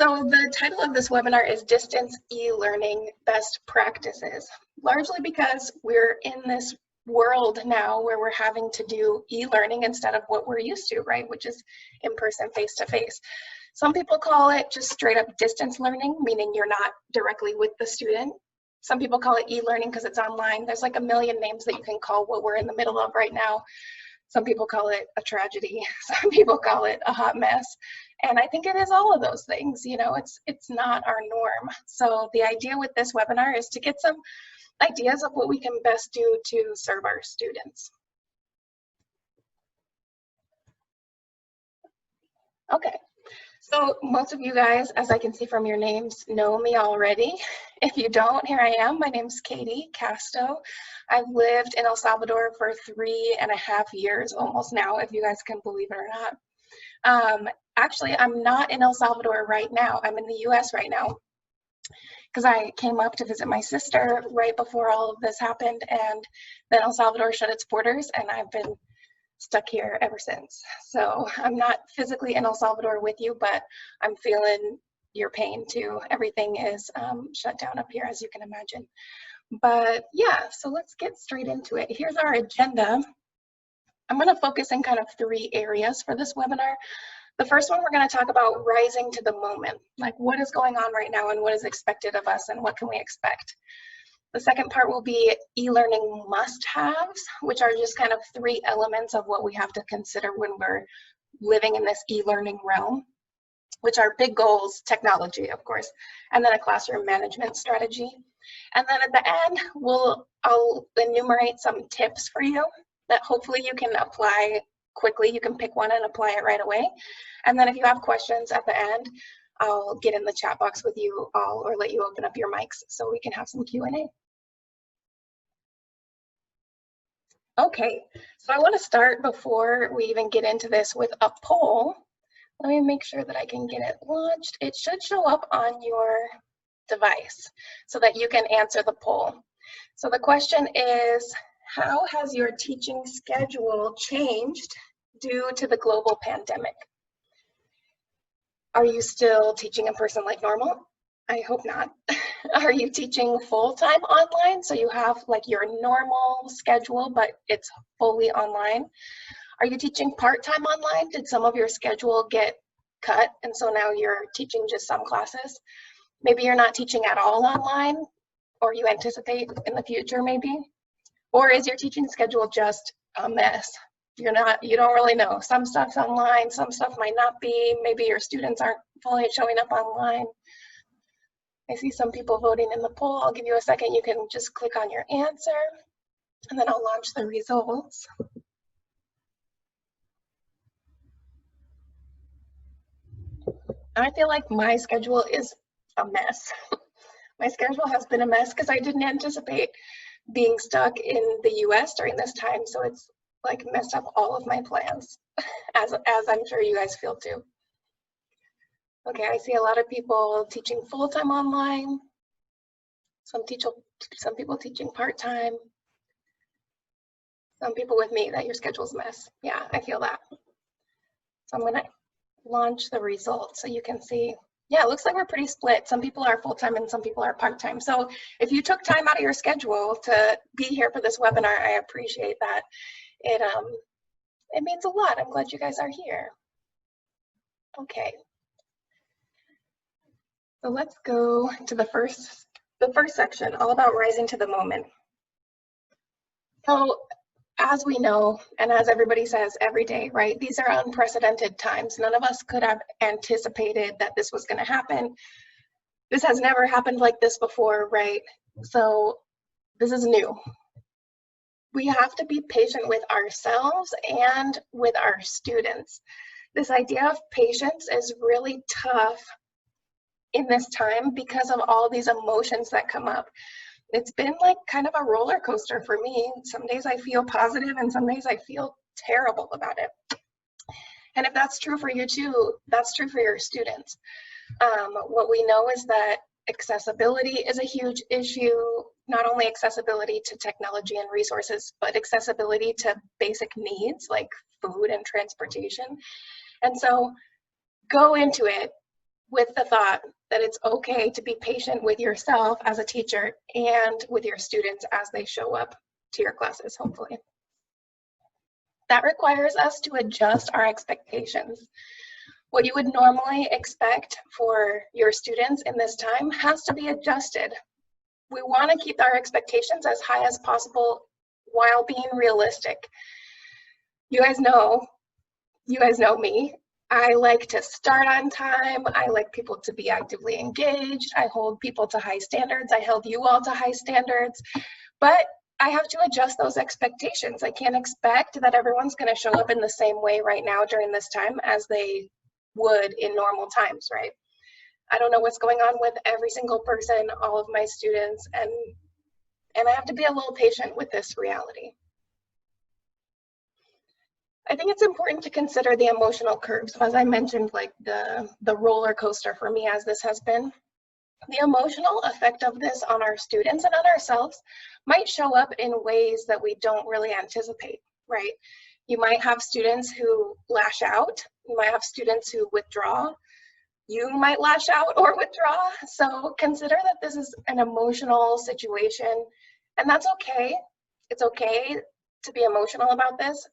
So the title of this webinar is Distance E-Learning Best Practices, largely because we're in this world now where we're having to do e-learning instead of what we're used to, right, which is in-person, face-to-face. Some people call it just straight up distance learning, meaning you're not directly with the student. Some people call it e-learning because it's online. There's like a million names that you can call what we're in the middle of right now. Some people call it a tragedy. Some people call it a hot mess. And I think it is all of those things. You know, it's not our norm. So the idea with this webinar is to get some ideas of what we can best do to serve our students. Okay. So most of you guys, as I can see from your names, know me already. If you don't, here I am. My name's Kati Casto. I've lived in El Salvador for 3.5 years almost now, if you guys can believe it or not. Actually, I'm not in El Salvador right now. I'm in the US right now because I came up to visit my sister right before all of this happened, and then El Salvador shut its borders, and I've been stuck here ever since. So I'm not physically in El Salvador with you, but I'm feeling your pain too. Everything is shut down up here, as you can imagine. But yeah, so let's get straight into it. Here's our agenda. I'm going to focus in kind of 3 areas for this webinar. The first one, we're going to talk about rising to the moment, like what is going on right now and what is expected of us and what can we expect. The second part will be e-learning must-haves, which are just kind of 3 elements of what we have to consider when we're living in this e-learning realm, which are big goals, technology, of course, and then a classroom management strategy. And then at the end, I'll enumerate some tips for you that hopefully you can apply quickly. You can pick one and apply it right away. And then if you have questions at the end, I'll get in the chat box with you all or let you open up your mics so we can have some Q&A. Okay, so I want to start before we even get into this with a poll. Let me make sure that I can get it launched. It should show up on your device so that you can answer the poll. So the question is, how has your teaching schedule changed due to the global pandemic? Are you still teaching in person like normal? I hope not. Are you teaching full-time online? So you have like your normal schedule, but it's fully online. Are you teaching part-time online? Did some of your schedule get cut and so now you're teaching just some classes? Maybe you're not teaching at all online, or you anticipate in the future maybe? Or is your teaching schedule just a mess? You don't really know. Some stuff's online, some stuff might not be. Maybe your students aren't fully showing up online. I see some people voting in the poll. I'll give you a second. You can just click on your answer, and then I'll launch the results. I feel like my schedule is a mess. My schedule has been a mess because I didn't anticipate being stuck in the US during this time, so it's like messed up all of my plans, as I'm sure you guys feel too. Okay, I see a lot of people teaching full-time online, some people teaching part-time, some people with me that your schedule's a mess. Yeah, I feel that. So I'm gonna launch the results so you can see. Yeah, it looks like we're pretty split. Some people are full-time and some people are part-time. So if you took time out of your schedule to be here for this webinar, I appreciate that. It means a lot. I'm glad you guys are here. Okay. So let's go to the first section, all about rising to the moment. So as we know, and as everybody says every day, right, these are unprecedented times. None of us could have anticipated that this was going to happen. This has never happened like this before, right? So this is new. We have to be patient with ourselves and with our students. This idea of patience is really tough in this time because of all these emotions that come up. It's been like kind of a roller coaster for me. Some days I feel positive and some days I feel terrible about it. And if that's true for you too, that's true for your students. What we know is that accessibility is a huge issue, not only accessibility to technology and resources, but accessibility to basic needs like food and transportation. And so go into it with the thought that it's okay to be patient with yourself as a teacher and with your students as they show up to your classes, hopefully. That requires us to adjust our expectations. What you would normally expect for your students in this time has to be adjusted. We want to keep our expectations as high as possible while being realistic. You guys know me. I like to start on time. I like people to be actively engaged. I hold people to high standards. I held you all to high standards. But I have to adjust those expectations. I can't expect that everyone's going to show up in the same way right now during this time as they would in normal times, right? I don't know what's going on with every single person, all of my students, and I have to be a little patient with this reality. I think it's important to consider the emotional curve. So as I mentioned, like the roller coaster for me as this has been, the emotional effect of this on our students and on ourselves might show up in ways that we don't really anticipate, right? You might have students who lash out. You might have students who withdraw. You might lash out or withdraw. So consider that this is an emotional situation, and that's okay. It's okay to be emotional about this.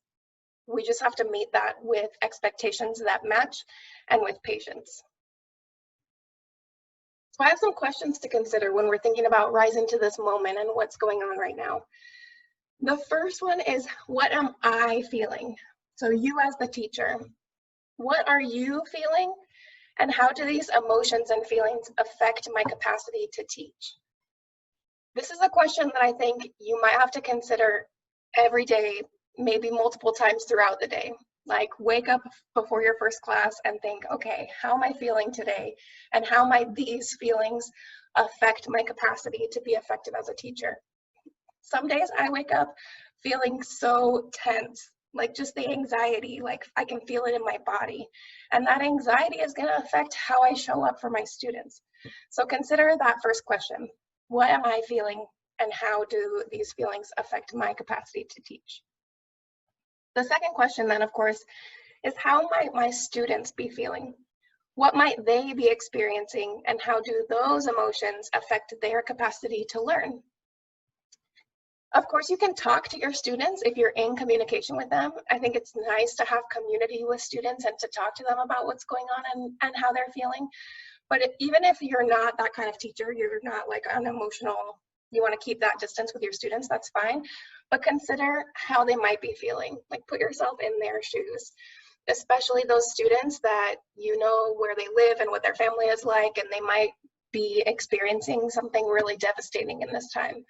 We just have to meet that with expectations that match and with patience. So I have some questions to consider when we're thinking about rising to this moment and what's going on right now. The first one is, what am I feeling? So you as the teacher, what are you feeling? And how do these emotions and feelings affect my capacity to teach? This is a question that I think you might have to consider every day, maybe multiple times throughout the day. Like, wake up before your first class and think, okay, how am I feeling today? And how might these feelings affect my capacity to be effective as a teacher? Some days I wake up feeling so tense, like just the anxiety, like I can feel it in my body. And that anxiety is going to affect how I show up for my students. So consider that first question. What am I feeling, and how do these feelings affect my capacity to teach? The second question then, of course, is how might my students be feeling? What might they be experiencing, and how do those emotions affect their capacity to learn? Of course, you can talk to your students if you're in communication with them. I think it's nice to have community with students and to talk to them about what's going on and how they're feeling. But even if you're not that kind of teacher, you're not like an emotional, you want to keep that distance with your students, that's fine. But consider how they might be feeling. Like, put yourself in their shoes, especially those students that you know where they live and what their family is like, and they might be experiencing something really devastating in this time.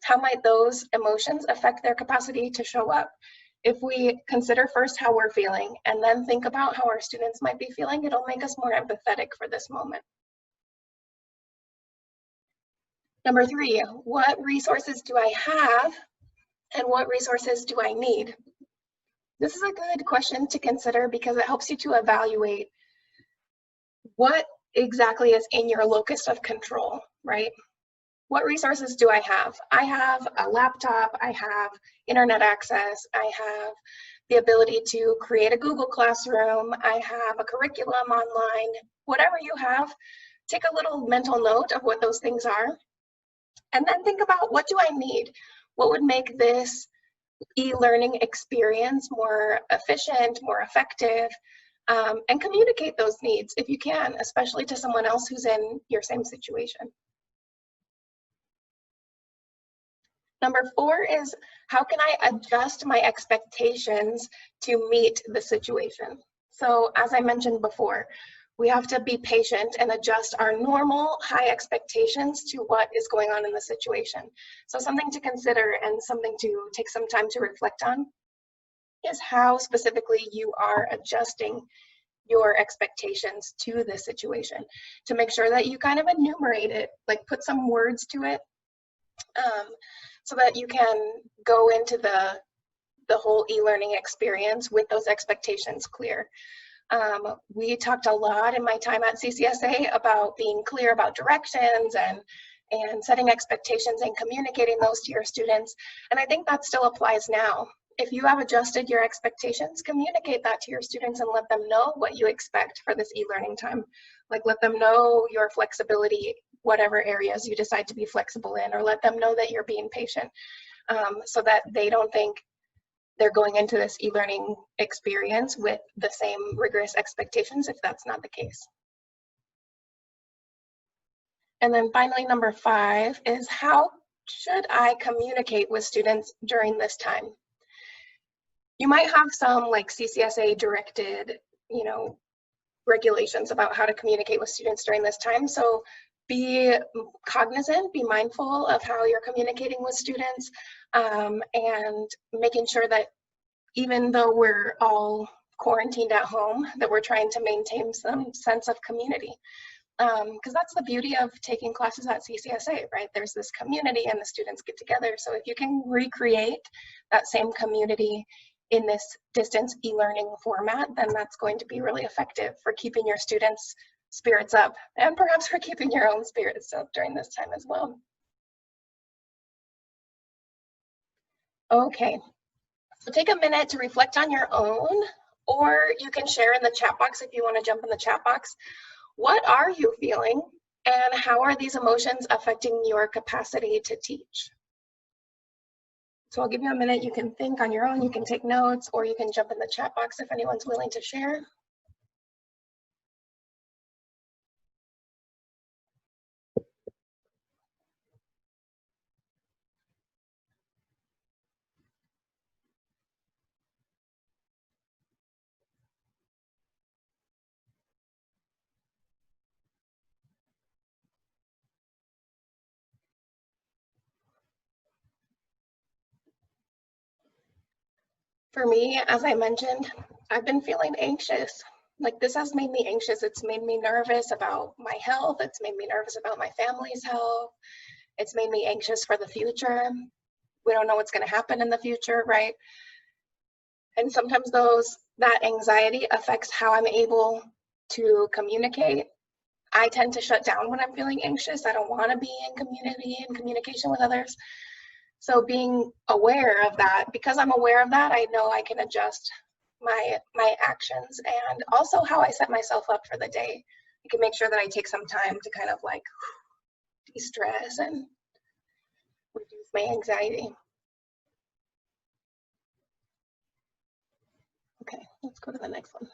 How might those emotions affect their capacity to show up? If we consider first how we're feeling and then think about how our students might be feeling, it'll make us more empathetic for this moment. Number 3, what resources do I have and what resources do I need? This is a good question to consider because it helps you to evaluate what exactly is in your locus of control, right? What resources do I have? I have a laptop, I have internet access, I have the ability to create a Google Classroom, I have a curriculum online. Whatever you have, take a little mental note of what those things are, and then think about, what do I need? What would make this e-learning experience more efficient, more effective, and communicate those needs if you can, especially to someone else who's in your same situation. Number 4 is, how can I adjust my expectations to meet the situation? So as I mentioned before, we have to be patient and adjust our normal high expectations to what is going on in the situation. So something to consider and something to take some time to reflect on is how specifically you are adjusting your expectations to the situation, to make sure that you kind of enumerate it, like put some words to it, so that you can go into the whole e-learning experience with those expectations clear. We talked a lot in my time at CCSA about being clear about directions and setting expectations and communicating those to your students. And I think that still applies now. if you have adjusted your expectations, communicate that to your students and let them know what you expect for this e-learning time. Like, let them know your flexibility, whatever areas you decide to be flexible in, or let them know that you're being patient, so that they don't think they're going into this e-learning experience with the same rigorous expectations if that's not the case. And then finally, number 5 is, how should I communicate with students during this time? You might have some like CCSA directed, regulations about how to communicate with students during this time. So be cognizant, be mindful of how you're communicating with students, and making sure that even though we're all quarantined at home, that we're trying to maintain some sense of community. Because that's the beauty of taking classes at CCSA, right? There's this community and the students get together. So if you can recreate that same community in this distance e-learning format, then that's going to be really effective for keeping your students' spirits up, and perhaps for keeping your own spirits up during this time as well. Okay, so take a minute to reflect on your own, or you can share in the chat box if you want to jump in the chat box. What are you feeling, and how are these emotions affecting your capacity to teach? So I'll give you a minute. You can think on your own, you can take notes, or you can jump in the chat box if anyone's willing to share. For me, as I mentioned, I've been feeling anxious. Like, this has made me anxious. It's made me nervous about my health. It's made me nervous about my family's health. It's made me anxious for the future. We don't know what's going to happen in the future, right? And sometimes that anxiety affects how I'm able to communicate. I tend to shut down when I'm feeling anxious. I don't want to be in communication with others. So being aware of that, because I'm aware of that, I know I can adjust my actions, and also how I set myself up for the day. I can make sure that I take some time to kind of like de-stress and reduce my anxiety. Okay, let's go to the next one.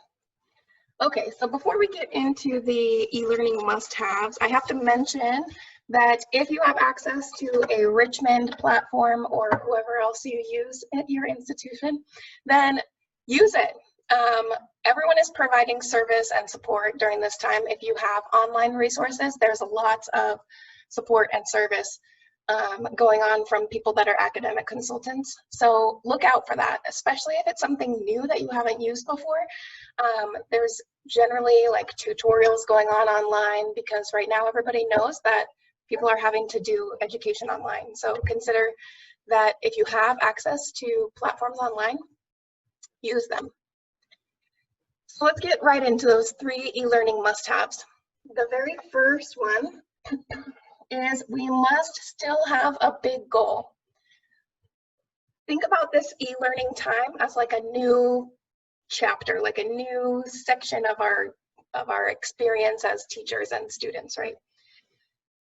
Okay, so before we get into the e-learning must-haves, I have to mention that if you have access to a Richmond platform or whoever else you use at your institution, then use it. Everyone is providing service and support during this time. If you have online resources, there's lots of support and service going on from people that are academic consultants. So look out for that, especially if it's something new that you haven't used before. There's generally like tutorials going on online, because right now everybody knows that people are having to do education online. So consider that if you have access to platforms online, use them. So let's get right into those 3 e-learning must-haves. The very first one is, we must still have a big goal. Think about this e-learning time as like a new chapter, like a new section of our experience as teachers and students, right?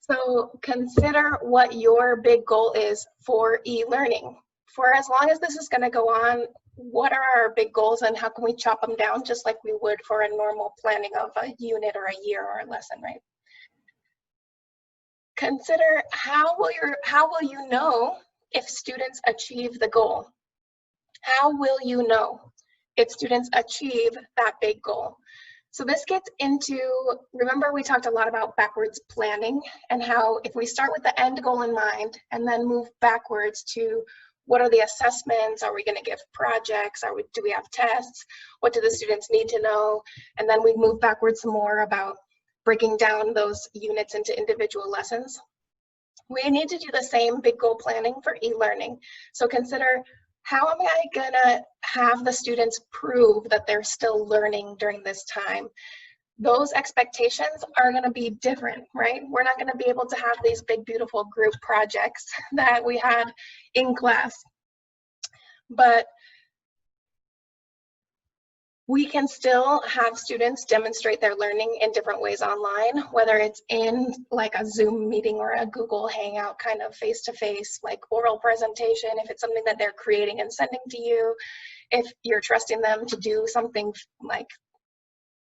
So consider what your big goal is for e-learning. For as long as this is going to go on, what are our big goals, and how can we chop them down just like we would for a normal planning of a unit or a year or a lesson, right? Consider how will you know if students achieve the goal? How will you know if students achieve that big goal? So this gets into, remember we talked a lot about backwards planning, and how if we start with the end goal in mind and then move backwards to what are the assessments, are we going to give projects, do we have tests, what do the students need to know, and then we move backwards some more about breaking down those units into individual lessons. We need to do the same big goal planning for e-learning. So consider, how am I gonna have the students prove that they're still learning during this time? Those expectations are gonna be different, right? We're not gonna be able to have these big, beautiful group projects that we had in class. But We can still have students demonstrate their learning in different ways online, whether it's in like a Zoom meeting or a Google Hangout kind of face-to-face, like oral presentation, if it's something that they're creating and sending to you, if you're trusting them to do something like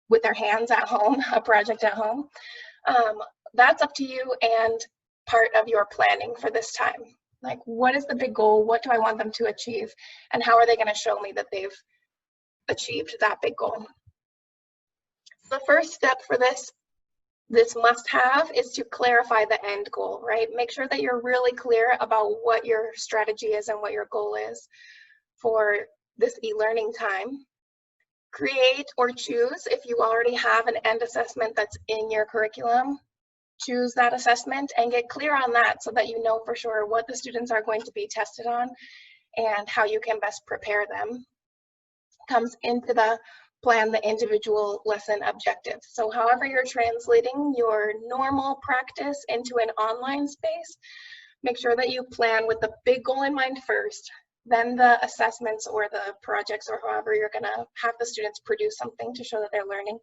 with their hands at home, a project at home. That's up to you and part of your planning for this time. Like, what is the big goal? What do I want them to achieve? And how are they going to show me that they've achieved that big goal? The first step for this must-have is to clarify the end goal, right? Make sure that you're really clear about what your strategy is and what your goal is for this e-learning time. Create or choose, if you already have an end assessment that's in your curriculum, choose that assessment and get clear on that so that you know for sure what the students are going to be tested on and how you can best prepare them. Comes into the plan the individual lesson objectives. So however you're translating your normal practice into an online space, make sure that you plan with the big goal in mind first, then the assessments or the projects or however you're gonna have the students produce something to show that they're learning,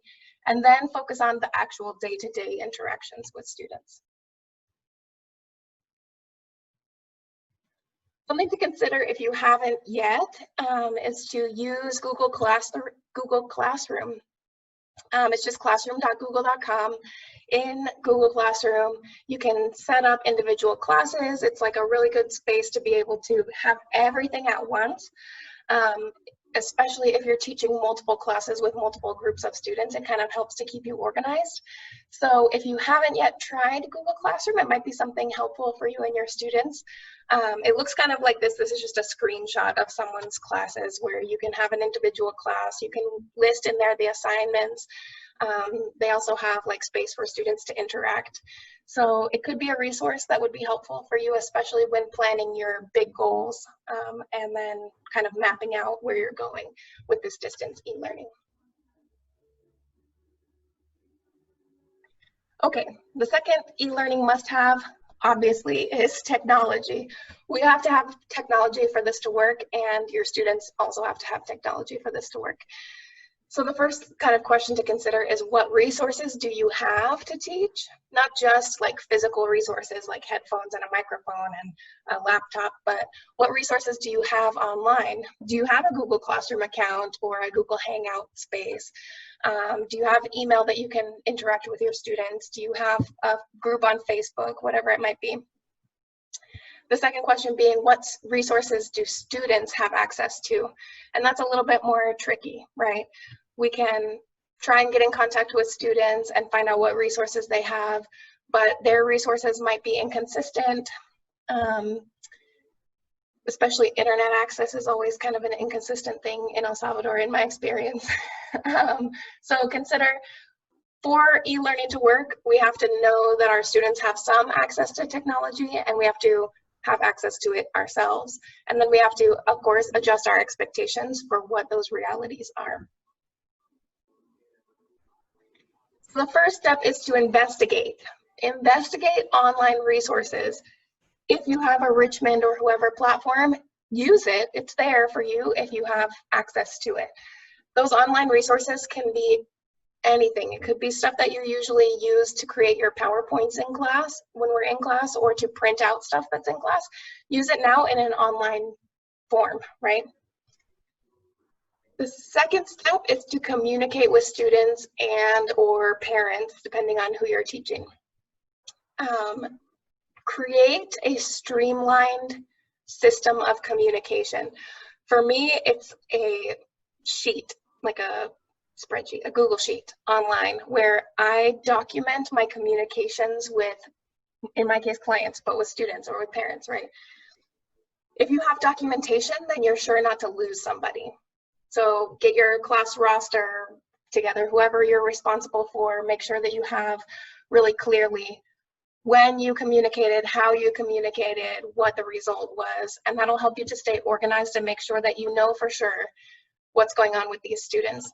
and then focus on the actual day-to-day interactions with students. Something to consider if you haven't yet is to use Google Classroom. It's just classroom.google.com. In Google Classroom, you can set up individual classes. It's like a really good space to be able to have everything at once, especially if you're teaching multiple classes with multiple groups of students. It kind of helps to keep you organized. So if you haven't yet tried Google Classroom, it might be something helpful for you and your students. It looks kind of like this. This is just a screenshot of someone's classes where you can have an individual class. You can list in there the assignments. They also have like space for students to interact. So it could be a resource that would be helpful for you, especially when planning your big goals and then kind of mapping out where you're going with this distance e-learning. Okay, the second e-learning must-have obviously is technology. We have to have technology for this to work, and your students also have to have technology for this to work. So the first kind of question to consider is, what resources do you have to teach? Not just like physical resources like headphones and a microphone and a laptop, but what resources do you have online? Do you have a Google Classroom account or a Google Hangout space? Do you have email that you can interact with your students? Do you have a group on Facebook, whatever it might be? The second question being, what resources do students have access to? And that's a little bit more tricky, right? We can try and get in contact with students and find out what resources they have, but their resources might be inconsistent. Especially internet access is always kind of an inconsistent thing in El Salvador, in my experience. So consider, for e-learning to work, we have to know that our students have some access to technology, and we have to have access to it ourselves. And then we have to, of course, adjust our expectations for what those realities are. So the first step is to investigate. Investigate online resources. If you have a Richmond or whoever platform, use it. It's there for you if you have access to it. Those online resources can be anything. It could be stuff that you usually use to create your PowerPoints in class when we're in class, or to print out stuff that's in class. Use it now in an online form, right? The second step is to communicate with students and or parents, depending on who you're teaching. Create a streamlined system of communication. For me, it's a sheet, like a spreadsheet, a Google sheet online, where I document my communications with, in my case, clients, but with students or with parents, right? If you have documentation, then you're sure not to lose somebody. So get your class roster together, whoever you're responsible for, make sure that you have really clearly when you communicated, how you communicated, what the result was, and that'll help you to stay organized and make sure that you know for sure what's going on with these students.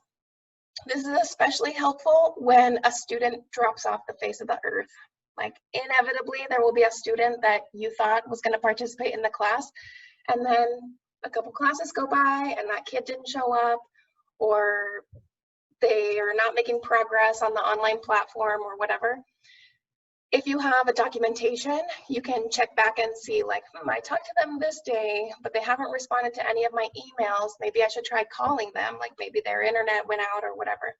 This is especially helpful when a student drops off the face of the earth. Like, inevitably, there will be a student that you thought was going to participate in the class, and then a couple classes go by and that kid didn't show up, or they are not making progress on the online platform or whatever. If you have a documentation, you can check back and see like, I talked to them this day, but they haven't responded to any of my emails. Maybe I should try calling them, like maybe their internet went out or whatever.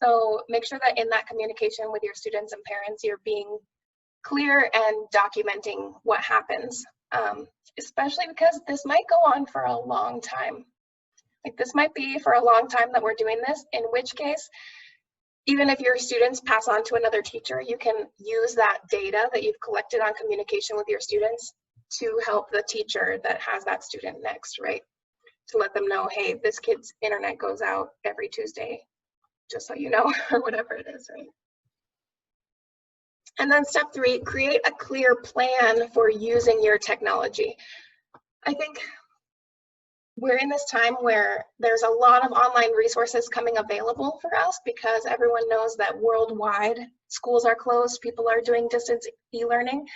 So make sure that in that communication with your students and parents, you're being clear and documenting what happens, especially because this might go on for a long time. Like this might be for a long time that we're doing this, in which case, even if your students pass on to another teacher, you can use that data that you've collected on communication with your students to help the teacher that has that student next, right? To let them know, hey, this kid's internet goes out every Tuesday, just so you know, or whatever it is, right? And then step 3, create a clear plan for using your technology. I think we're in this time where there's a lot of online resources coming available for us because everyone knows that worldwide schools are closed, people are doing distance e-learning.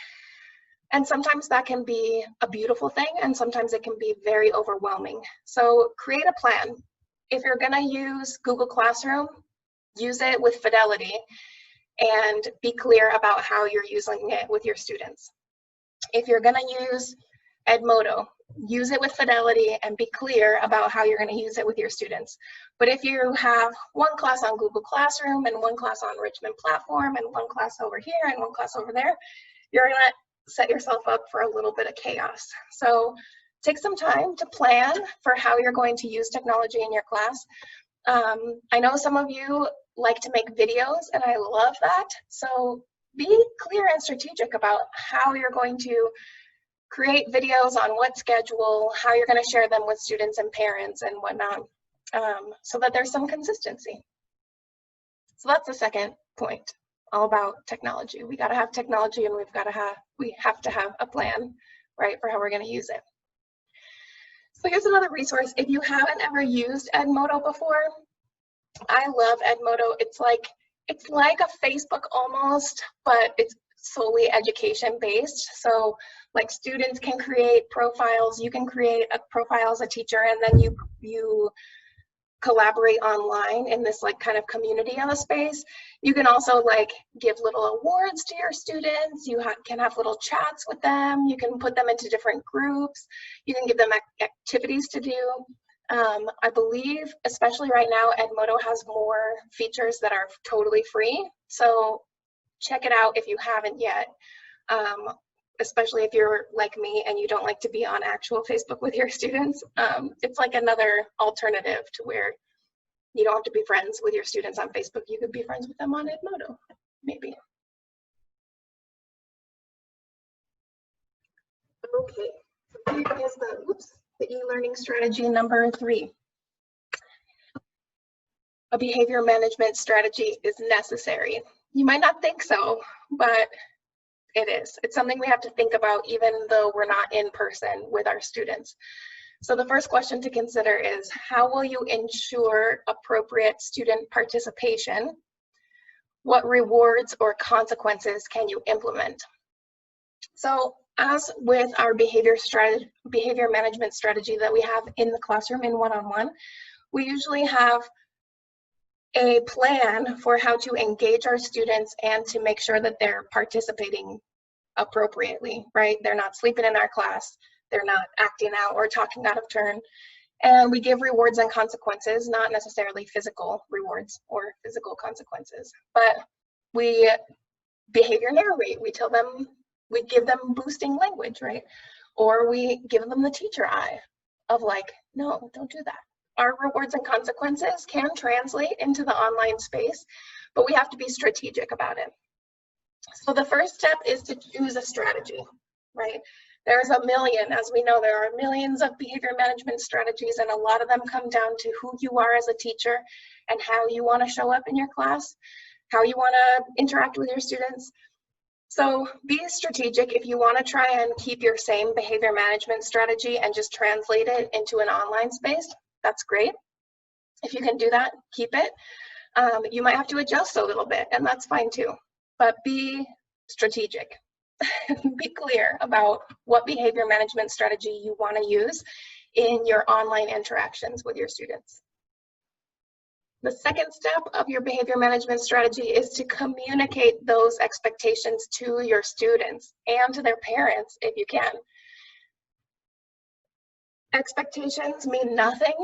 And sometimes that can be a beautiful thing and sometimes it can be very overwhelming. So create a plan. If you're gonna use Google Classroom, use it with fidelity and be clear about how you're using it with your students. If you're gonna use Edmodo, use it with fidelity and be clear about how you're going to use it with your students. But if you have one class on Google Classroom and one class on Richmond Platform and one class over here and one class over there, you're going to set yourself up for a little bit of chaos. So take some time to plan for how you're going to use technology in your class. I know some of you like to make videos and I love that. So be clear and strategic about how you're going to create videos on what schedule, how you're going to share them with students and parents and whatnot, so that there's some consistency. So that's the second point, all about technology. We got to have technology and we have to have a plan, right, for how we're going to use it. So here's another resource. If you haven't ever used Edmodo before, I love Edmodo. It's like a Facebook almost, but it's solely education based. So like students can create profiles, you can create a profile as a teacher, and then you collaborate online in this like kind of community on the space. You can also like give little awards to your students. You can have little chats with them. You can put them into different groups. You can give them activities to do. I believe, especially right now, Edmodo has more features that are totally free. So check it out if you haven't yet. Especially if you're like me and you don't like to be on actual Facebook with your students. It's like another alternative to where you don't have to be friends with your students on Facebook. You could be friends with them on Edmodo, maybe. Okay, so here is the e-learning strategy number 3. A behavior management strategy is necessary. You might not think so, but it is. It's something we have to think about even though we're not in person with our students. So the first question to consider is, how will you ensure appropriate student participation? What rewards or consequences can you implement? So as with our behavior management strategy that we have in the classroom in one-on-one, we usually have a plan for how to engage our students and to make sure that they're participating appropriately, right? They're not sleeping in our class, they're not acting out or talking out of turn. And we give rewards and consequences, not necessarily physical rewards or physical consequences, but we behavior narrate. We tell them, we give them boosting language, right? Or we give them the teacher eye of like, no, don't do that. Our rewards and consequences can translate into the online space, but we have to be strategic about it. So the first step is to choose a strategy, right? There's a million, as we know, there are millions of behavior management strategies, and a lot of them come down to who you are as a teacher and how you want to show up in your class, how you want to interact with your students. So be strategic. If you want to try and keep your same behavior management strategy and just translate it into an online space, that's great. If you can do that, keep it. You might have to adjust a little bit, and that's fine too. But be strategic. Be clear about what behavior management strategy you want to use in your online interactions with your students. The second step of your behavior management strategy is to communicate those expectations to your students and to their parents if you can. Expectations mean nothing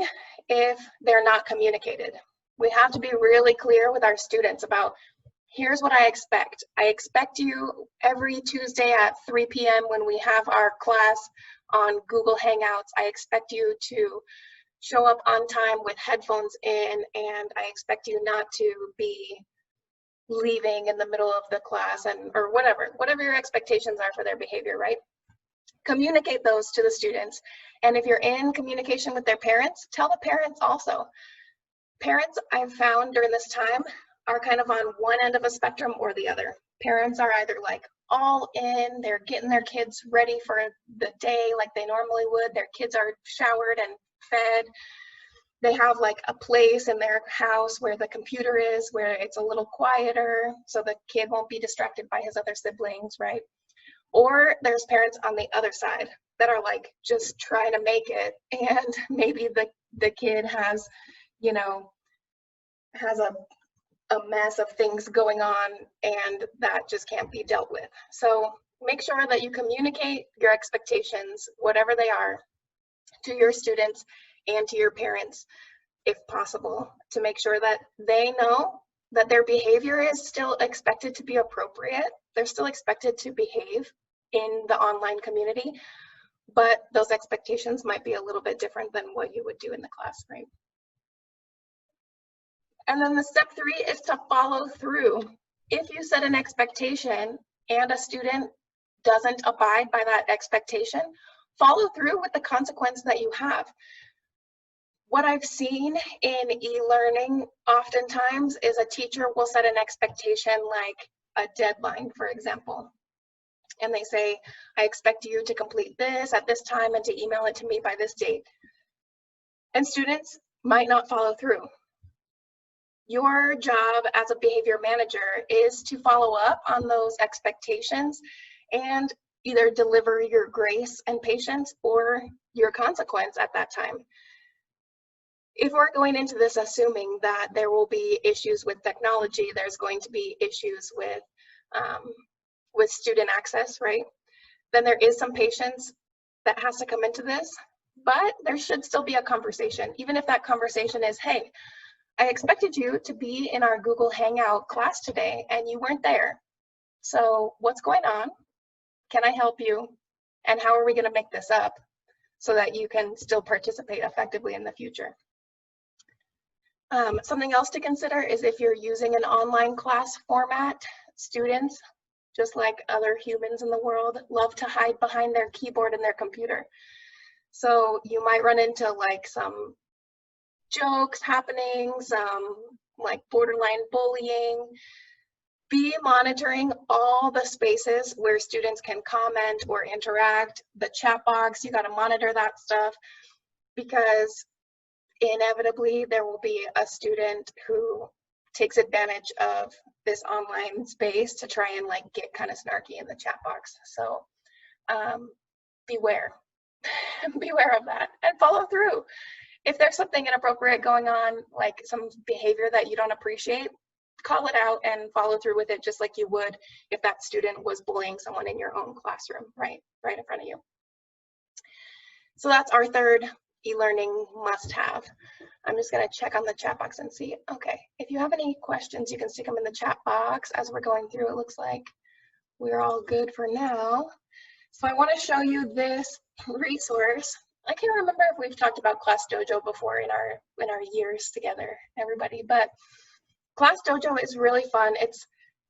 if they're not communicated. We have to be really clear with our students about, here's what I expect. I expect you every Tuesday at 3 p.m. when we have our class on Google Hangouts. I expect you to show up on time with headphones in, and I expect you not to be leaving in the middle of the class, and or whatever your expectations are for their behavior, right? Communicate those to the students. And if you're in communication with their parents, tell the parents also. Parents, I've found during this time, are kind of on one end of a spectrum or the other. Parents are either like all in, they're getting their kids ready for the day like they normally would. Their kids are showered and fed. They have like a place in their house where the computer is, where it's a little quieter so the kid won't be distracted by his other siblings, right? Or there's parents on the other side that are like just trying to make it, and maybe the kid has, you know, has a mess of things going on and that just can't be dealt with. So make sure that you communicate your expectations, whatever they are, to your students and to your parents, if possible, to make sure that they know that their behavior is still expected to be appropriate. They're still expected to behave in the online community, but those expectations might be a little bit different than what you would do in the class, right? And then the step 3 is to follow through. If you set an expectation and a student doesn't abide by that expectation, follow through with the consequence that you have. What I've seen in e-learning oftentimes is a teacher will set an expectation like a deadline, for example. And they say, I expect you to complete this at this time and to email it to me by this date. And students might not follow through. Your job as a behavior manager is to follow up on those expectations and either deliver your grace and patience or your consequence at that time. If we're going into this assuming that there will be issues with technology, there's going to be issues with student access, right? Then there is some patience that has to come into this, but there should still be a conversation, even if that conversation is, hey, I expected you to be in our Google Hangout class today and you weren't there. So what's going on? Can I help you? And how are we going to make this up so that you can still participate effectively in the future? Something else to consider is if you're using an online class format, students, just like other humans in the world, love to hide behind their keyboard and their computer. So you might run into like some jokes happening, some like borderline bullying. Be monitoring all the spaces where students can comment or interact. The chat box, you got to monitor that stuff, because inevitably there will be a student who takes advantage of this online space to try and like get kind of snarky in the chat box. So beware. Beware of that and follow through. If there's something inappropriate going on, like some behavior that you don't appreciate, call it out and follow through with it just like you would if that student was bullying someone in your own classroom, right in front of you. So that's our third e-learning must-have. I'm just going to check on the chat box and see. Okay, if you have any questions, you can stick them in the chat box as we're going through. It looks like we're all good for now. So I want to show you this resource. I can't remember if we've talked about Class Dojo before in our years together, everybody, but Class Dojo is really fun.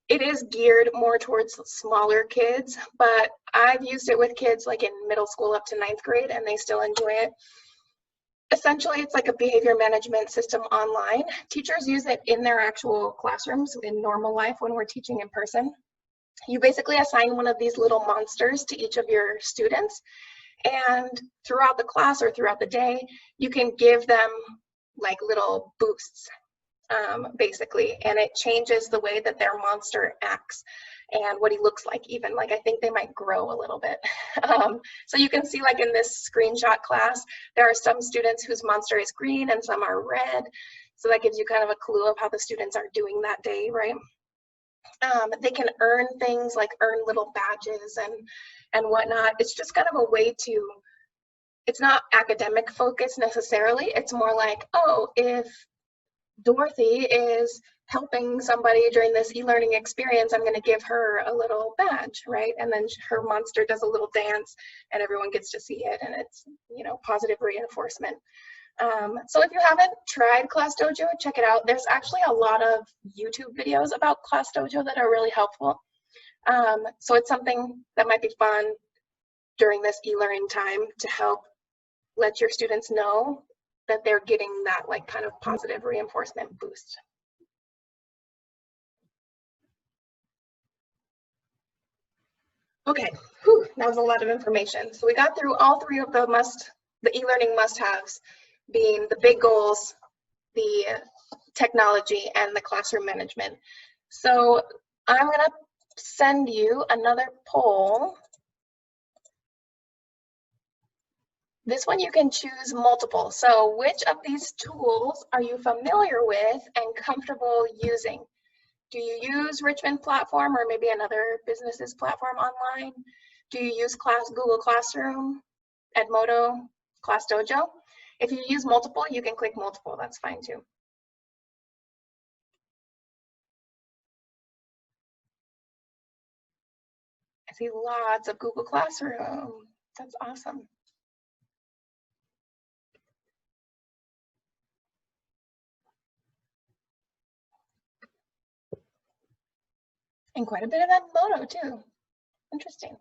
It is geared more towards smaller kids, but I've used it with kids like in middle school up to 9th grade, and they still enjoy it. Essentially, it's like a behavior management system online. Teachers use it in their actual classrooms in normal life when we're teaching in person. You basically assign one of these little monsters to each of your students, and throughout the class or throughout the day, you can give them like little boosts, basically, and it changes the way that their monster acts and what he looks like even. Like I think they might grow a little bit. So you can see like in this screenshot class, there are some students whose monster is green and some are red. So that gives you kind of a clue of how the students are doing that day, right? They can earn things like earn little badges and whatnot. It's just kind of a way to, it's not academic focused necessarily. It's more like, oh, if Dorothy is helping somebody during this e-learning experience, I'm going to give her a little badge, right? And then her monster does a little dance and everyone gets to see it, and it's, you know, positive reinforcement. So if you haven't tried Class Dojo, check it out. There's actually a lot of YouTube videos about Class Dojo that are really helpful. So it's something that might be fun during this e-learning time to help let your students know that they're getting that like kind of positive reinforcement boost. Okay, whew, that was a lot of information. So we got through all three of the e-learning must-haves, being the big goals, the technology, and the classroom management. So I'm gonna send you another poll. This one you can choose multiple. So which of these tools are you familiar with and comfortable using? Do you use Richmond platform or maybe another business's platform online? Do you use Google Classroom, Edmodo, Class Dojo? If you use multiple, you can click multiple, that's fine too. I see lots of Google Classroom. That's awesome. And quite a bit of Edmodo too. Interesting.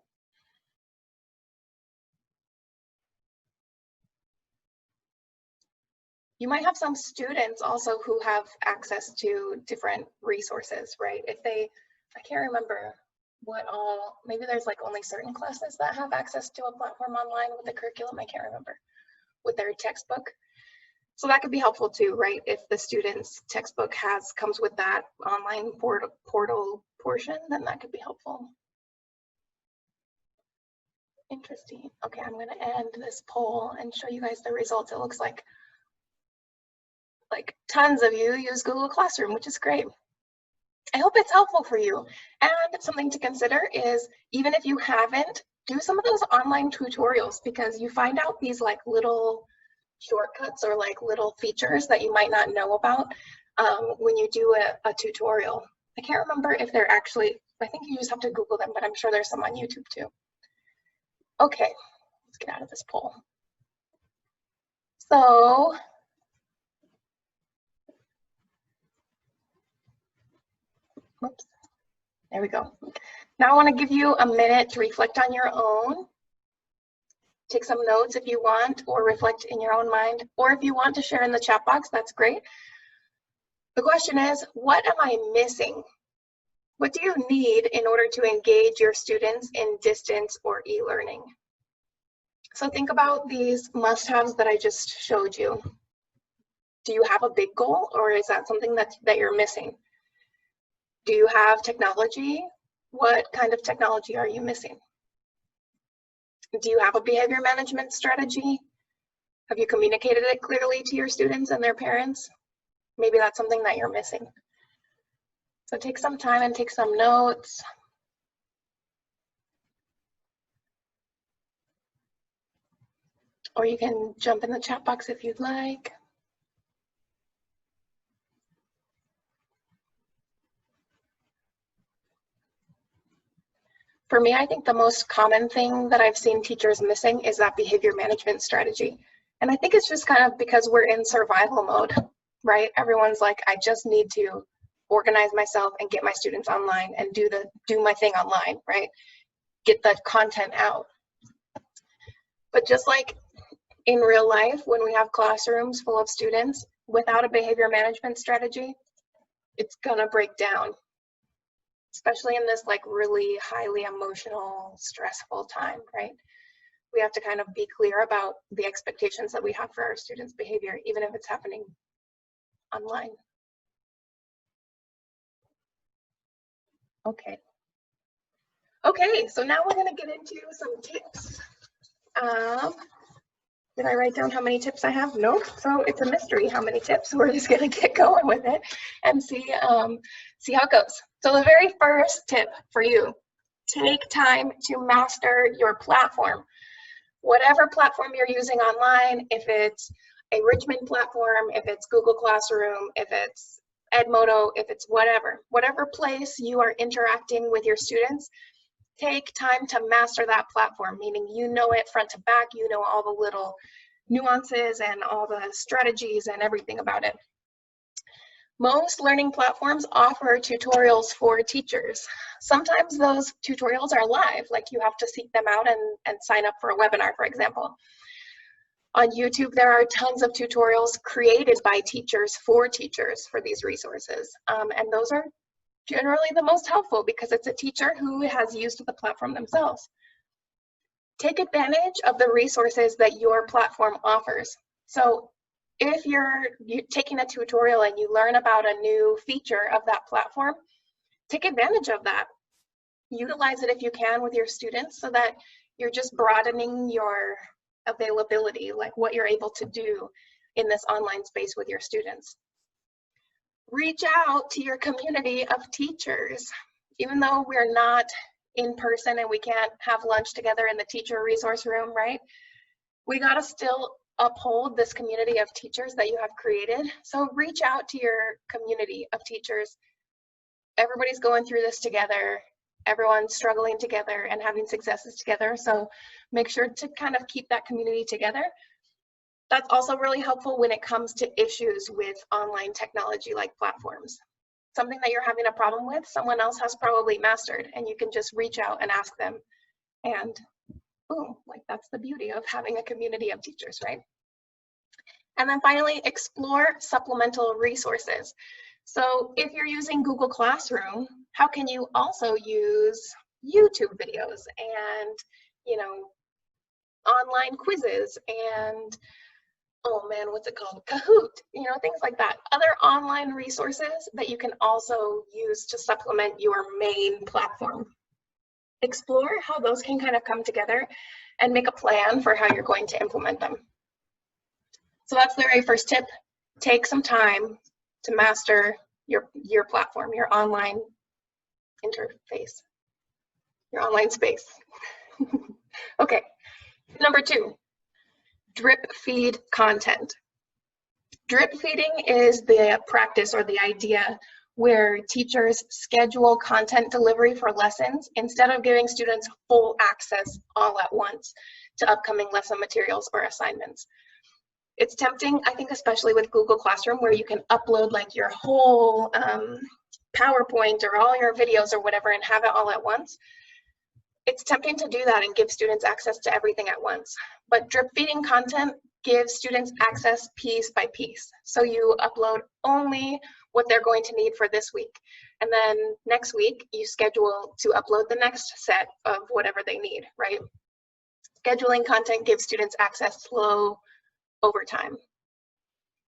You might have some students also who have access to different resources, right? If they, I can't remember what all, maybe there's like only certain classes that have access to a platform online with the curriculum, I can't remember, with their textbook. So that could be helpful too, right? If the student's textbook comes with that online portal portion, then that could be helpful. Interesting. Okay, I'm gonna end this poll and show you guys the results. It looks like tons of you use Google Classroom, which is great. I hope it's helpful for you. And something to consider is, even if you haven't, do some of those online tutorials, because you find out these like little shortcuts or like little features that you might not know about when you do a tutorial. I can't remember if they're actually, I think you just have to Google them, but I'm sure there's some on YouTube too. Okay, let's get out of this poll. So, whoops, there we go. Now I want to give you a minute to reflect on your own. Take some notes if you want, or reflect in your own mind, or if you want to share in the chat box, that's great. The question is, what am I missing? What do you need in order to engage your students in distance or e-learning? So think about these must-haves that I just showed you. Do you have a big goal, or is that something that you're missing? Do you have technology? What kind of technology are you missing? Do you have a behavior management strategy? Have you communicated it clearly to your students and their parents? Maybe that's something that you're missing. So take some time and take some notes. Or you can jump in the chat box if you'd like. For me, I think the most common thing that I've seen teachers missing is that behavior management strategy. And I think it's just kind of because we're in survival mode, right? Everyone's like, I just need to organize myself and get my students online and do my thing online, right? Get the content out. But just like in real life, when we have classrooms full of students, without a behavior management strategy, it's gonna break down, especially in this like really highly emotional, stressful time, right? We have to kind of be clear about the expectations that we have for our students' behavior, even if it's happening online. Okay. Okay, so now we're gonna get into some tips. Did I write down how many tips I have? Nope. So it's a mystery how many tips. We're just gonna get going with it and see how it goes. So the very first tip for you, take time to master your platform. Whatever platform you're using online, if it's a Richmond platform, if it's Google Classroom, if it's Edmodo, if it's whatever place you are interacting with your students, take time to master that platform, meaning you know it front to back, you know all the little nuances and all the strategies and everything about it. Most learning platforms offer tutorials for teachers. Sometimes those tutorials are live, like you have to seek them out and sign up for a webinar, for example. On YouTube, there are tons of tutorials created by teachers for these resources. And those are generally the most helpful because it's a teacher who has used the platform themselves. Take advantage of the resources that your platform offers. So if you're taking a tutorial and you learn about a new feature of that platform, take advantage of that. Utilize it if you can with your students so that you're just broadening your availability, like what you're able to do in this online space with your students. Reach out to your community of teachers. Even though we're not in person and we can't have lunch together in the teacher resource room, right? We gotta still uphold this community of teachers that you have created. So reach out to your community of teachers. Everybody's going through this together. Everyone's struggling together and having successes together. So make sure to kind of keep that community together. That's also really helpful when it comes to issues with online technology like platforms. Something that you're having a problem with, someone else has probably mastered, and you can just reach out and ask them. And boom, like that's the beauty of having a community of teachers, right? And then finally, explore supplemental resources. So if you're using Google Classroom, how can you also use YouTube videos and, you know, online quizzes and, oh man, what's it called? Kahoot, you know, things like that. Other online resources that you can also use to supplement your main platform. Explore how those can kind of come together and make a plan for how you're going to implement them. So that's the very first tip. Take some time to master your platform, your online interface, your online space. Okay, number 2, drip feed content. Drip feeding is the practice or the idea where teachers schedule content delivery for lessons instead of giving students full access all at once to upcoming lesson materials or assignments. It's tempting, I think, especially with Google Classroom, where you can upload like your whole PowerPoint or all your videos or whatever and have it all at once. It's tempting to do that and give students access to everything at once. But drip feeding content gives students access piece by piece. So you upload only what they're going to need for this week. And then next week, you schedule to upload the next set of whatever they need, right? Scheduling content gives students access slow over time.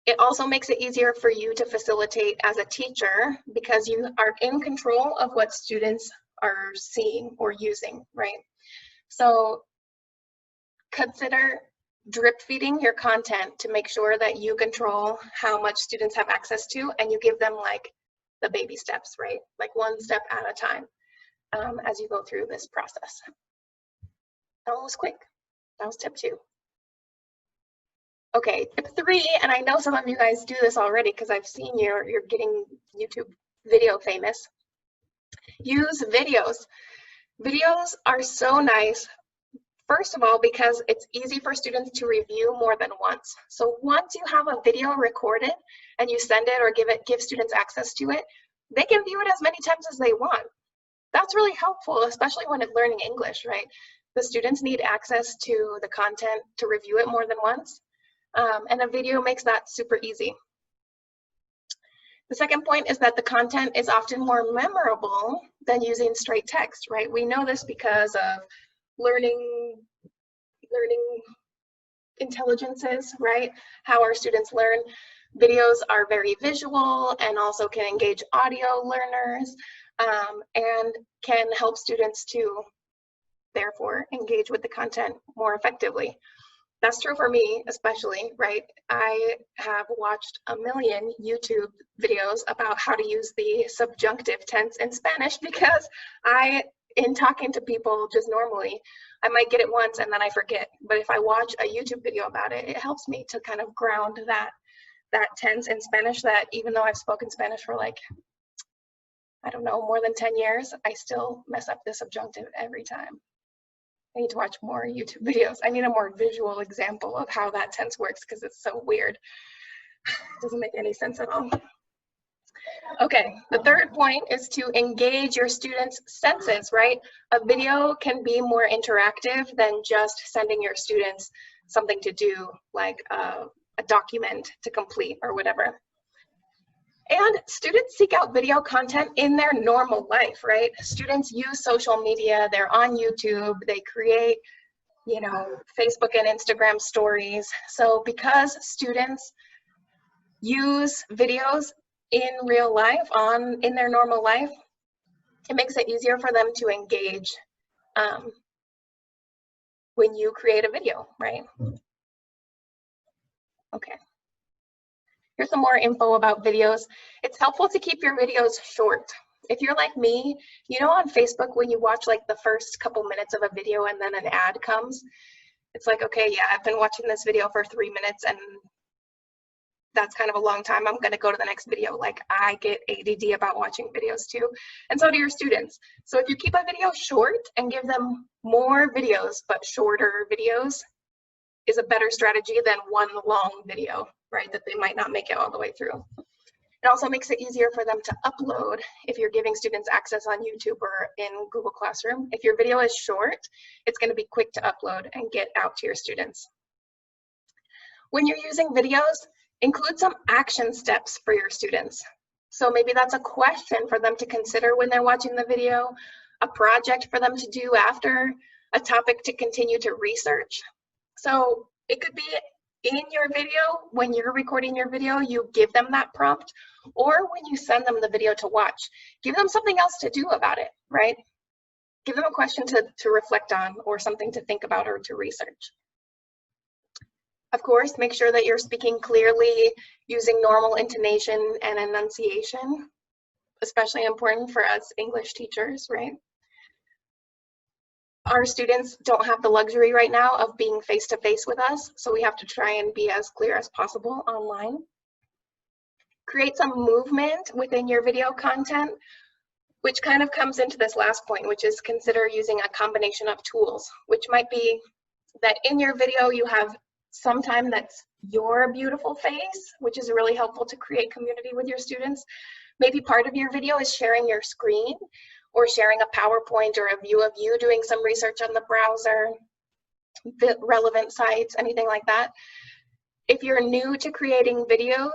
It also makes it easier for you to facilitate as a teacher because you are in control of what students are seeing or using, right? So consider drip feeding your content to make sure that you control how much students have access to and you give them like the baby steps, right? Like one step at a time as you go through this process. That was quick. That was tip 2. Okay, tip 3, and I know some of you guys do this already because I've seen you're getting YouTube video famous. Use videos. Videos are so nice, first of all, because it's easy for students to review more than once. So once you have a video recorded and you send it or give students access to it, they can view it as many times as they want. That's really helpful, especially when it's learning English, right? The students need access to the content to review it more than once. And a video makes that super easy. The second point is that the content is often more memorable than using straight text, right? We know this because of learning intelligences, right? How our students learn. Videos are very visual and also can engage audio learners and can help students to therefore engage with the content more effectively. That's true for me, especially, right? I have watched a million YouTube videos about how to use the subjunctive tense in Spanish because in talking to people just normally, I might get it once and then I forget. But if I watch a YouTube video about it, it helps me to kind of ground that tense in Spanish, that even though I've spoken Spanish for like, I don't know, more than 10 years, I still mess up the subjunctive every time. I need to watch more YouTube videos. I need a more visual example of how that tense works because it's so weird. It doesn't make any sense at all. Okay, the third point is to engage your students' senses, right? A video can be more interactive than just sending your students something to do, like a document to complete or whatever. And students seek out video content in their normal life, right? Students use social media, they're on YouTube, they create, you know, Facebook and Instagram stories. So because students use videos in real life, in their normal life, it makes it easier for them to engage when you create a video, right? Okay. Here's some more info about videos. It's helpful to keep your videos short. If you're like me, you know, on Facebook, when you watch like the first couple minutes of a video and then an ad comes, it's like, okay, yeah, I've been watching this video for 3 minutes and that's kind of a long time. I'm gonna go to the next video. Like, I get ADD about watching videos too, and so do your students. So if you keep a video short and give them more videos, but shorter videos, is a better strategy than one long video, right, that they might not make it all the way through. It also makes it easier for them to upload if you're giving students access on YouTube or in Google Classroom. If your video is short, it's going to be quick to upload and get out to your students. When you're using videos, include some action steps for your students. So maybe that's a question for them to consider when they're watching the video, a project for them to do after, a topic to continue to research. So it could be in your video, when you're recording your video, you give them that prompt, or when you send them the video to watch, give them something else to do about it, right? Give them a question to reflect on, or something to think about or to research. Of course, make sure that you're speaking clearly, using normal intonation and enunciation, especially important for us English teachers, right? Our students don't have the luxury right now of being face-to-face with us, so we have to try and be as clear as possible online. Create some movement within your video content, which kind of comes into this last point, which is consider using a combination of tools, which might be that in your video you have some time that's your beautiful face, which is really helpful to create community with your students. Maybe part of your video is sharing your screen, or sharing a PowerPoint or a view of you doing some research on the browser, relevant sites, anything like that. If you're new to creating videos,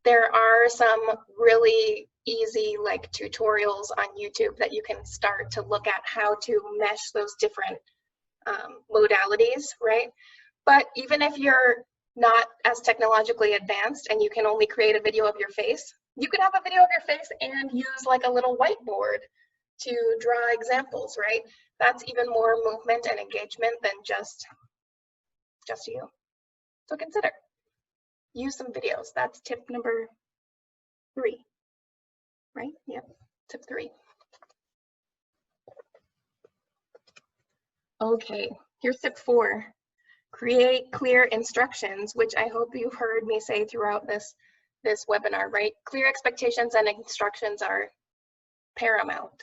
there are some really easy like tutorials on YouTube that you can start to look at how to mesh those different modalities, right? But even if you're not as technologically advanced and you can only create a video of your face, you could have a video of your face and use like a little whiteboard to draw examples, right? That's even more movement and engagement than just you. So consider, use some videos. That's tip number 3, right? Yep, tip 3. Okay, here's tip 4. Create clear instructions, which I hope you've heard me say throughout this webinar, right? Clear expectations and instructions are paramount.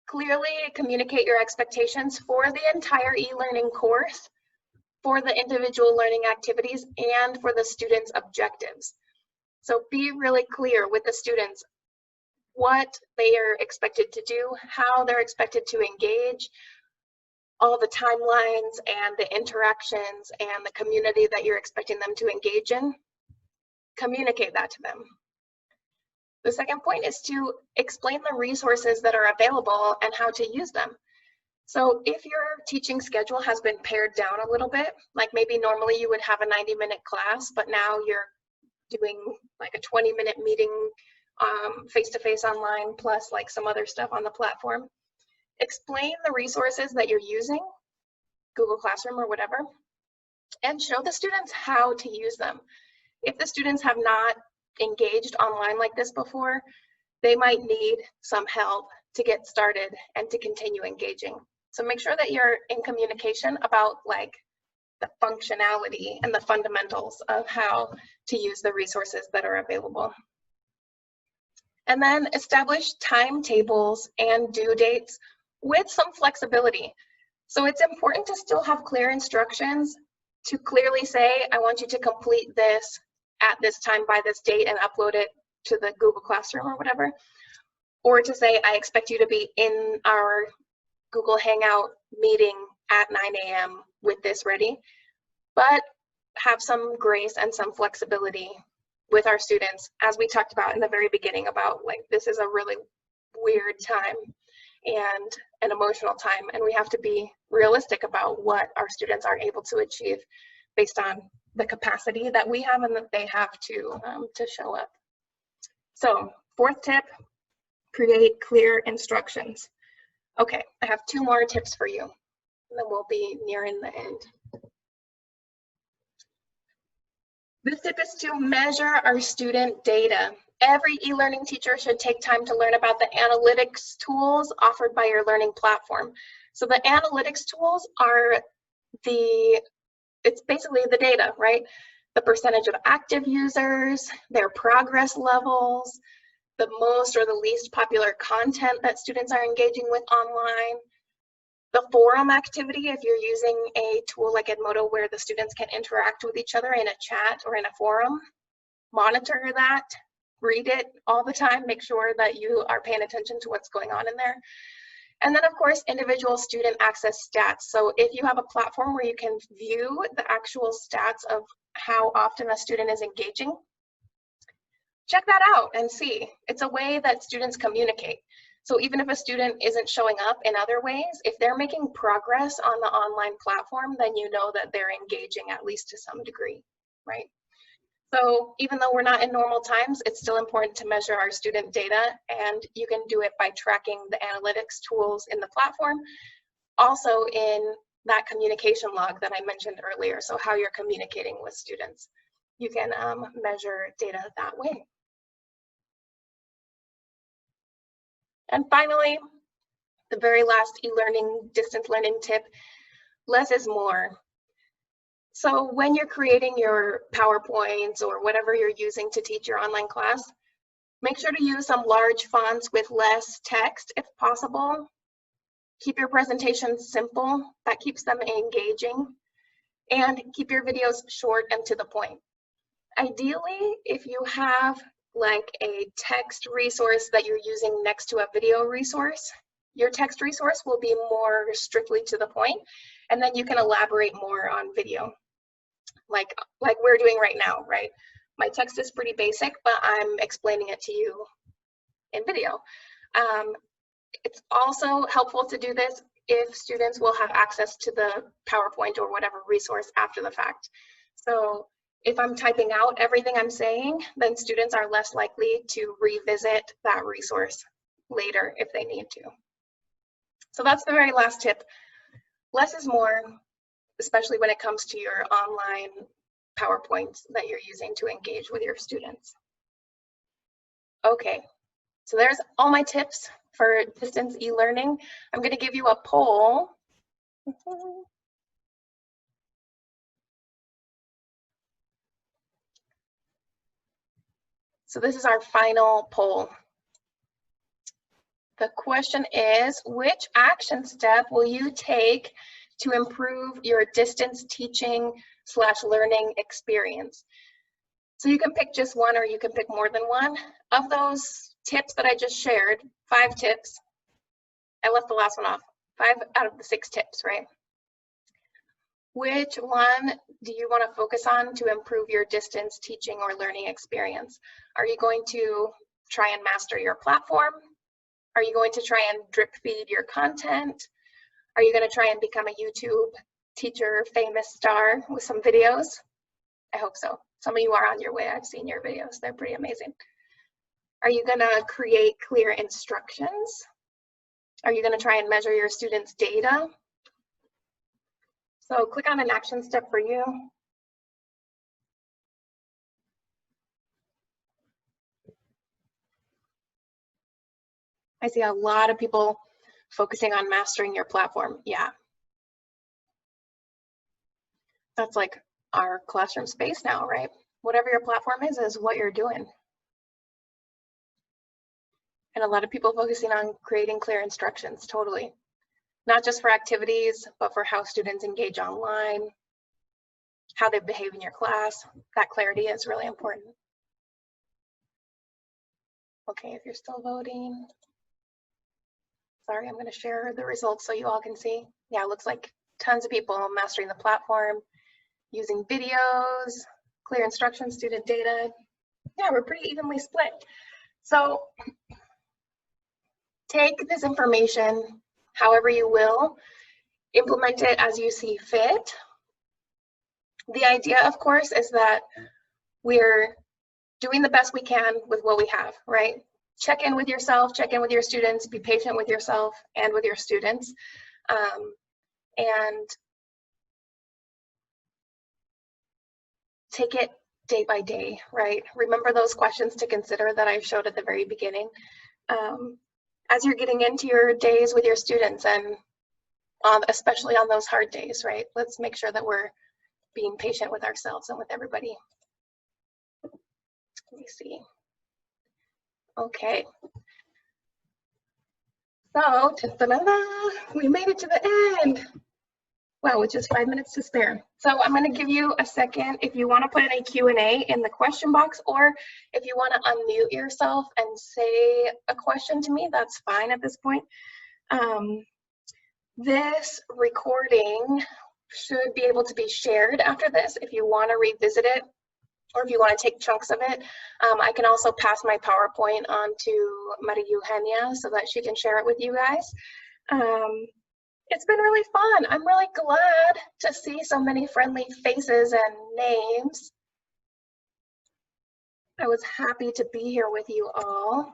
Clearly communicate your expectations for the entire e-learning course, for the individual learning activities, and for the students' objectives. So be really clear with the students what they are expected to do, how they're expected to engage, all the timelines and the interactions and the community that you're expecting them to engage in. Communicate that to them. The second point is to explain the resources that are available and how to use them. So if your teaching schedule has been pared down a little bit, like maybe normally you would have a 90-minute class, but now you're doing like a 20-minute meeting face-to-face online, plus like some other stuff on the platform, explain the resources that you're using, Google Classroom or whatever, and show the students how to use them. If the students have not engaged online like this before, they might need some help to get started and to continue engaging. So make sure that you're in communication about like the functionality and the fundamentals of how to use the resources that are available. And then establish timetables and due dates with some flexibility. So it's important to still have clear instructions to clearly say, I want you to complete this at this time by this date and upload it to the Google Classroom or whatever. Or to say, I expect you to be in our Google Hangout meeting at 9 a.m. with this ready, but have some grace and some flexibility with our students, as we talked about in the very beginning about like, this is a really weird time and an emotional time, and we have to be realistic about what our students are able to achieve based on the capacity that we have and that they have to show up. So 4th tip, create clear instructions. Okay, I have 2 more tips for you, and then we'll be nearing the end. This tip is to measure our student data. Every e-learning teacher should take time to learn about the analytics tools offered by your learning platform. So the analytics tools are it's basically the data, right? The percentage of active users, their progress levels, the most or the least popular content that students are engaging with online, the forum activity, if you're using a tool like Edmodo where the students can interact with each other in a chat or in a forum, monitor that, read it all the time, make sure that you are paying attention to what's going on in there. And then of course, individual student access stats. So if you have a platform where you can view the actual stats of how often a student is engaging, check that out and see. It's a way that students communicate. So even if a student isn't showing up in other ways, if they're making progress on the online platform, then you know that they're engaging at least to some degree, right? So even though we're not in normal times, it's still important to measure our student data, and you can do it by tracking the analytics tools in the platform, also in that communication log that I mentioned earlier, so how you're communicating with students. You can measure data that way. And finally, the very last e-learning distance learning tip, less is more. So when you're creating your PowerPoints or whatever you're using to teach your online class, make sure to use some large fonts with less text if possible. Keep your presentations simple, that keeps them engaging, and keep your videos short and to the point. Ideally, if you have like a text resource that you're using next to a video resource, your text resource will be more strictly to the point, and then you can elaborate more on video, like we're doing right now, right? My text is pretty basic, but I'm explaining it to you in video. It's also helpful to do this if students will have access to the PowerPoint or whatever resource after the fact. So if I'm typing out everything I'm saying, then students are less likely to revisit that resource later if they need to. So that's the very last tip. Less is more, especially when it comes to your online PowerPoints that you're using to engage with your students. Okay, so there's all my tips for distance e-learning. I'm going to give you a poll. So this is our final poll. The question is, which action step will you take to improve your distance teaching / learning experience? So you can pick just one or you can pick more than one. Of those tips that I just shared, 5 tips, I left the last one off, 5 out of the 6 tips, right? Which one do you want to focus on to improve your distance teaching or learning experience? Are you going to try and master your platform? Are you going to try and drip feed your content? Are you going to try and become a YouTube teacher famous star with some videos? I hope so. Some of you are on your way. I've seen your videos. They're pretty amazing. Are you going to create clear instructions? Are you going to try and measure your students' data? So click on an action step for you. I see a lot of people focusing on mastering your platform. Yeah. That's like our classroom space now, right? Whatever your platform is what you're doing. And a lot of people focusing on creating clear instructions, totally. Not just for activities, but for how students engage online, how they behave in your class. That clarity is really important. Okay, if you're still voting. Sorry, I'm going to share the results so you all can see. Yeah, it looks like tons of people mastering the platform, using videos, clear instructions, student data. Yeah, we're pretty evenly split. So take this information however you will, implement it as you see fit. The idea, of course, is that we're doing the best we can with what we have, right? Check in with yourself, check in with your students, be patient with yourself and with your students. And take it day by day, right? Remember those questions to consider that I showed at the very beginning. As you're getting into your days with your students, and especially on those hard days, right? Let's make sure that we're being patient with ourselves and with everybody. Let me see. Okay. So, we made it to the end. Wow, with just 5 minutes to spare. So I'm going to give you a second if you want to put any Q&A in the question box, or if you want to unmute yourself and say a question to me, that's fine at this point. This recording should be able to be shared after this if you want to revisit it, or if you want to take chunks of it. I can also pass my PowerPoint on to Maria Eugenia so that she can share it with you guys. It's been really fun. I'm really glad to see so many friendly faces and names. I was happy to be here with you all.